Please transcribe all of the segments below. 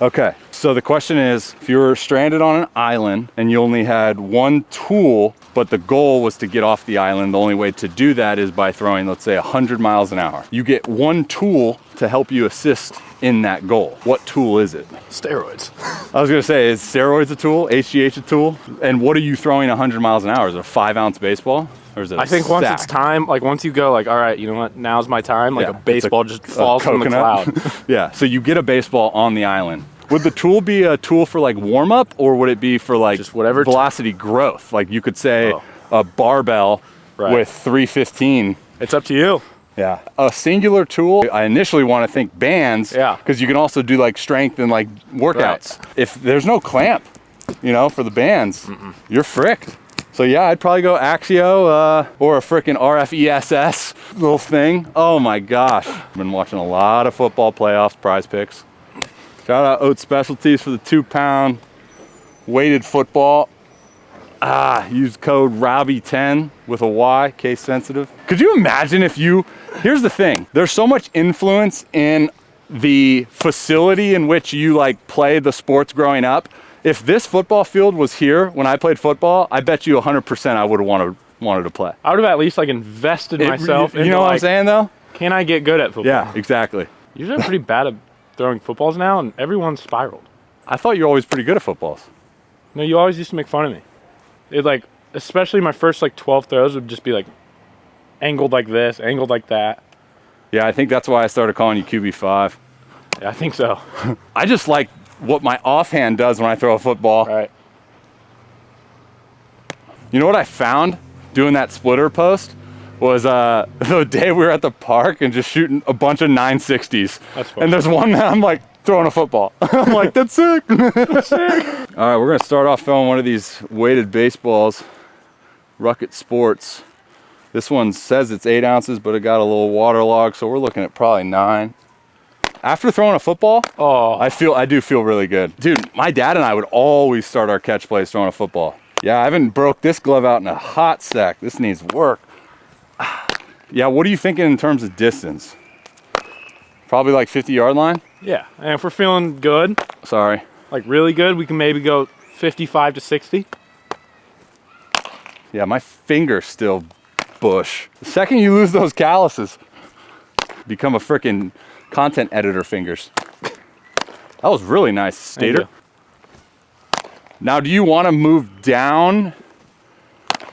Okay, so the question is, if you were stranded on an island and you only had one tool, but the goal was to get off the island, the only way to do that is by throwing, let's say, 100 miles an hour. You get one tool to help you assist in that goal. What tool is it? Steroids. I was gonna say, is steroids a tool? HGH a tool? And what are you throwing 100 miles an hour? Is it a 5-ounce baseball? Or is it a I think once it's time, like once you go like, all right, you know what, now's my time, like a baseball just falls from the cloud. Yeah, so you get a baseball on the island. Would the tool be a tool for like warm up, or would it be for like just whatever velocity growth? Like you could say a barbell with 315. It's up to you. Yeah. A singular tool, I initially want to think bands, because you can also do like strength and like workouts. Right. If there's no clamp, you know, for the bands, you're fricked. So yeah, I'd probably go Axio or a frickin' RFESS little thing. Oh my gosh. I've been watching a lot of football playoffs, prize picks. Shout out Oat Specialties for the 2-pound weighted football. Use code Robby10 with a Y, case sensitive. Could you imagine if here's the thing, there's so much influence in the facility in which you like play the sports growing up. If this football field was here when I played football, I bet you 100% I would have wanted to play. I would have at least like invested myself into, you know what I'm saying though? Can I get good at football? Yeah, exactly. Usually I'm pretty bad at throwing footballs now, and everyone's spiraled. I thought you were always pretty good at footballs. No, you always used to make fun of me. It like, especially my first like 12 throws would just be like angled like this, angled like that. Yeah, I think that's why I started calling you QB5. Yeah, I think so. I just like what my offhand does when I throw a football. Right. You know what I found doing that splitter post was the day we were at the park and just shooting a bunch of 960s. That's fun. And there's one that I'm like throwing a football. I'm like, that's sick. That's sick. All right, we're gonna start off throwing one of these weighted baseballs, Rucket Sports. This one says it's 8 ounces, but it got a little waterlogged, so we're looking at probably 9. After throwing a football, I do feel really good. Dude, my dad and I would always start our catch plays throwing a football. Yeah, I haven't broke this glove out in a hot sec. This needs work. Yeah, what are you thinking in terms of distance? Probably like 50-yard line? Yeah, and if we're feeling good, sorry, like really good, we can maybe go 55 to 60. Yeah, my finger's still bush. The second you lose those calluses, become a freaking content editor fingers. That was really nice, Stater. Now, do you want to move down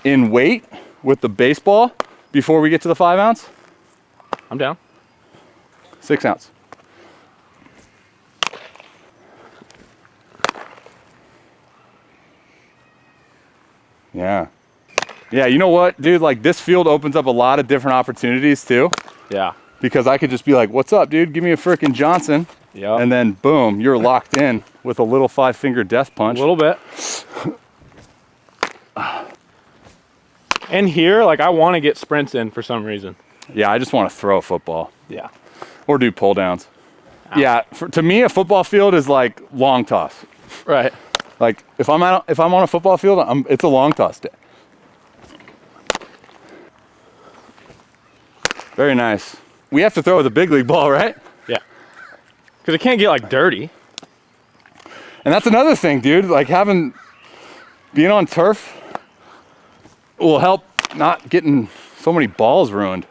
in weight with the baseball before we get to the 5 ounce? I'm down. 6 ounce. Yeah. Yeah, you know what, dude? Like, this field opens up a lot of different opportunities, too. Yeah. Because I could just be like, what's up, dude? Give me a frickin' Johnson. Yeah. And then, boom, you're locked in with a little 5-finger death punch. A little bit. And here, like, I want to get sprints in for some reason. Yeah, I just want to throw a football. Yeah. Or do pull downs. Ow. Yeah, to me, a football field is like long toss. Right. Like, if I'm on a football field, it's a long toss day. Very nice. We have to throw with a big league ball, right? Yeah. Because it can't get like dirty. And that's another thing, dude. Like being on turf will help not getting so many balls ruined.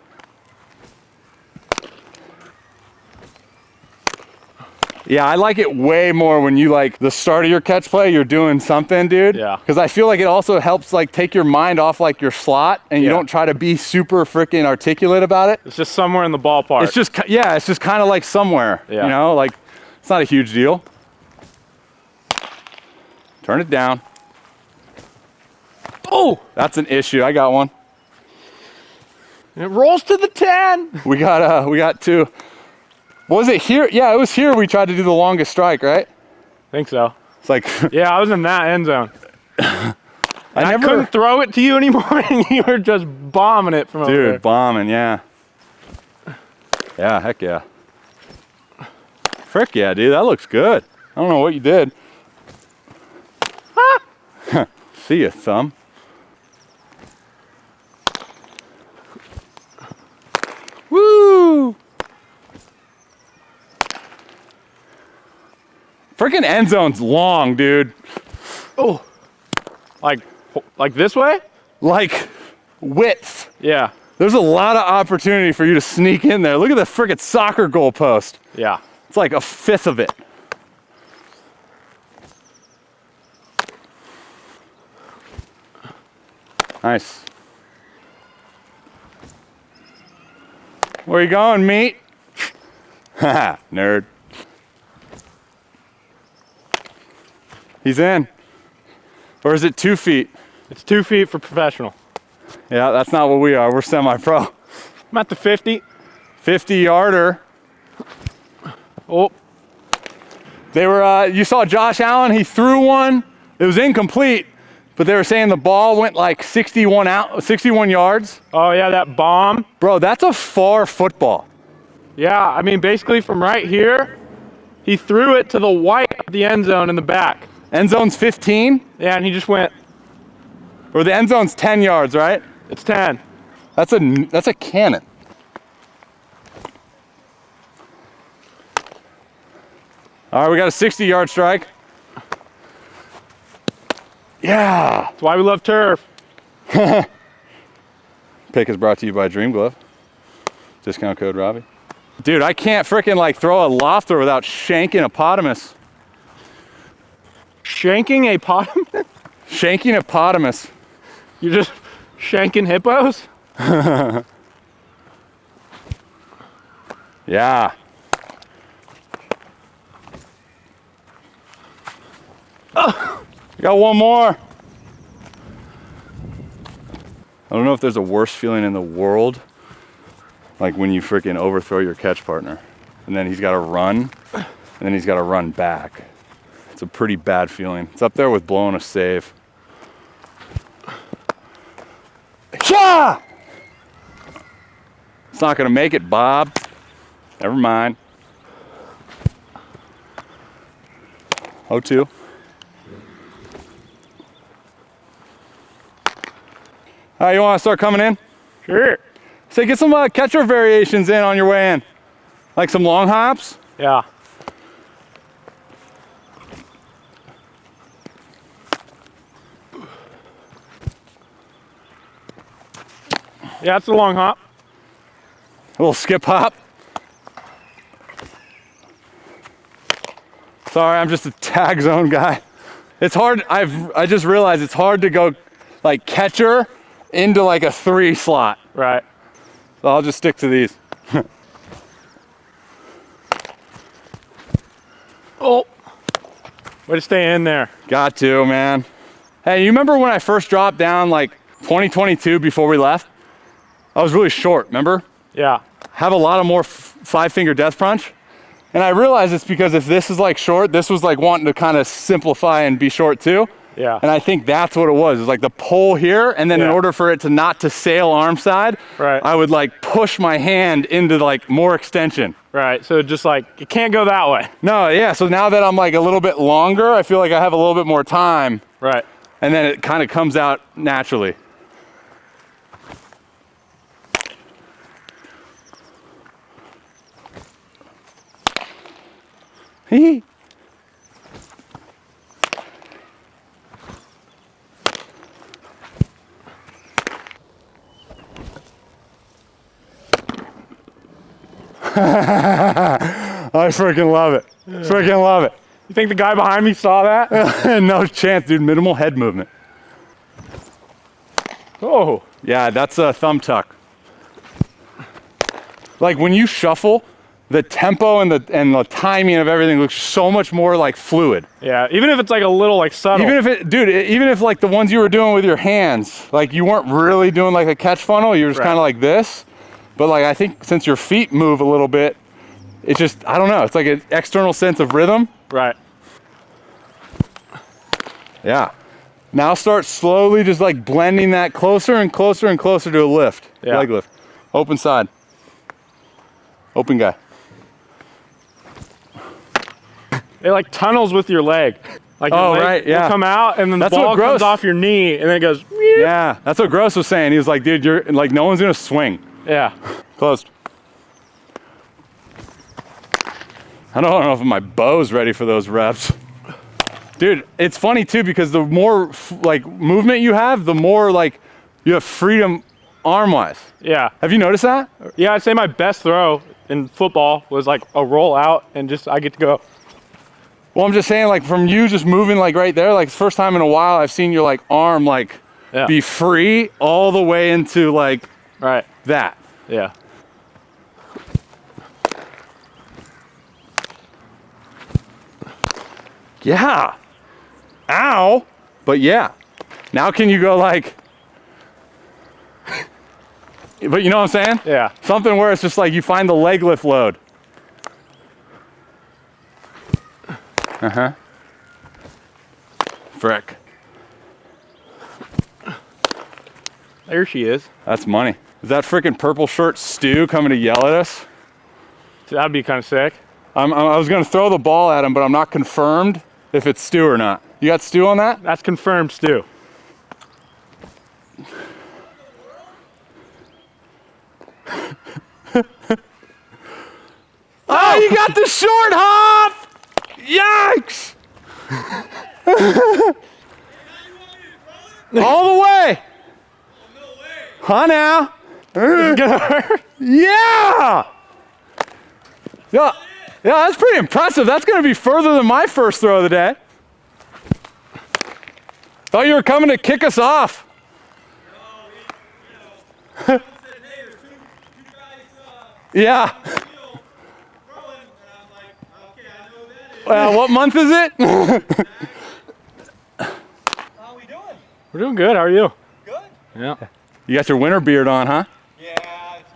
Yeah, I like it way more when you like the start of your catch play, you're doing something, dude. Yeah. Because I feel like it also helps like take your mind off like your slot and you don't try to be super freaking articulate about it. It's just somewhere in the ballpark. It's just kind of like somewhere, you know, like it's not a huge deal. Turn it down. Oh, that's an issue. I got one. And it rolls to the 10. We got 2. Was it here? Yeah, it was here we tried to do the longest strike, right? I think so. It's like... Yeah, I was in that end zone. I couldn't throw it to you anymore, and you were just bombing it from over there. Dude, bombing, yeah. Yeah, heck yeah. Frick yeah, dude, that looks good. I don't know what you did. See ya, thumb. Woo! freaking end zone's long, dude. Oh, like this way? Like width. Yeah. There's a lot of opportunity for you to sneak in there. Look at the freaking soccer goal post. Yeah. It's like a fifth of it. Nice. Where you going, meat? Haha, nerd. He's in. Or is it 2 feet? It's 2 feet for professional. Yeah, that's not what we are. We're semi-pro. I'm at the 50. 50-yarder. Oh. They were, you saw Josh Allen, he threw one. It was incomplete, but they were saying the ball went like 61 yards. Oh yeah, that bomb. Bro, that's a far football. Yeah, I mean, basically from right here, he threw it to the white of the end zone in the back. End zone's 15? Yeah, and he just went. Or the end zone's 10 yards, right? It's 10. That's a cannon. All right, we got a 60-yard strike. Yeah. That's why we love turf. Pick is brought to you by Dream Glove. Discount code Robby. Dude, I can't freaking like throw a lofter without shanking a potamus. Shanking a potamus? Shanking a potamus. You're just shanking hippos? Yeah. Oh, I got one more. I don't know if there's a worse feeling in the world, like when you freaking overthrow your catch partner and then he's got to run and then he's got to run back. It's a pretty bad feeling. It's up there with blowing a save. Yeah! It's not gonna make it, Bob. Never mind. 0-2. All right, you want to start coming in? Sure. So get some catcher variations in on your way in. Like some long hops. Yeah. Yeah, it's a long hop. A little skip hop. Sorry, I'm just a tag zone guy. It's hard, I just realized it's hard to go like catcher into like a 3 slot. Right. So I'll just stick to these. Oh. Way to stay in there. Got to, man. Hey, you remember when I first dropped down like 2022 before we left? I was really short, remember? Yeah. Have a lot of more 5-finger death punch. And I realized it's because if this is like short, this was like wanting to kind of simplify and be short too. Yeah. And I think that's what it was. It's like the pull here, and then in order for it to not to sail arm side, right, I would like push my hand into like more extension. Right, so just like, it can't go that way. No, yeah, so now that I'm like a little bit longer, I feel like I have a little bit more time. Right. And then it kind of comes out naturally. Hee. I freaking love it. Freaking love it. You think the guy behind me saw that? No chance, dude. Minimal head movement. Oh. Yeah, that's a thumb tuck. Like when you shuffle, the tempo and the timing of everything looks so much more like fluid. Yeah, even if it's like a little like subtle. Even if it, dude, even if like the ones you were doing with your hands, like you weren't really doing like a catch funnel, you were just kind of like this. But like I think since your feet move a little bit, it's just, I don't know, it's like an external sense of rhythm. Right. Yeah. Now start slowly just like blending that closer and closer and closer to a lift. Yeah. Leg lift. Open side. Open guy. It like tunnels with your leg. Like your leg right, yeah. will come out and then the ball comes off your knee and then it goes. Yeah, that's what Gross was saying. He was like, dude, you're like, no one's gonna swing. Yeah. Closed. I don't know if my bow's ready for those reps. Dude, it's funny too because the more like movement you have, the more like you have freedom arm-wise. Yeah. Have you noticed that? Yeah, I'd say my best throw in football was like a roll out and just I get to go. Well, I'm just saying like from you just moving like right there, like first time in a while I've seen your like arm like be free all the way into like that. Yeah. Yeah. Ow. But yeah. Now can you go like, but you know what I'm saying? Yeah. Something where it's just like you find the leg lift load. Uh-huh. Frick. There she is. That's money. Is that freaking purple shirt Stu coming to yell at us? That'd be kind of sick. I was gonna throw the ball at him, but I'm not confirmed if it's Stu or not. You got Stu on that? That's confirmed, Stu. Oh, you got the short hop! Yikes! All the way! Huh now? Yeah! Yeah, that's pretty impressive. That's gonna be further than my first throw of the day. Thought you were coming to kick us off. Yeah. What month is it? How are we doing? We're doing good. How are you? Good. Yeah. You got your winter beard on, huh? Yeah,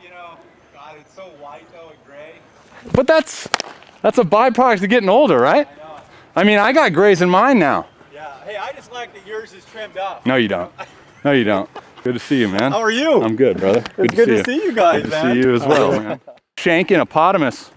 you know, God, it's so white though and gray. But that's a byproduct of getting older, right? I know. I mean, I got grays in mine now. Yeah. Hey, I just like that yours is trimmed up. No, you don't. No, you don't. Good to see you, man. How are you? I'm good, brother. It's good to see you guys, Good man. to see you as well, man. Shanking a potamus.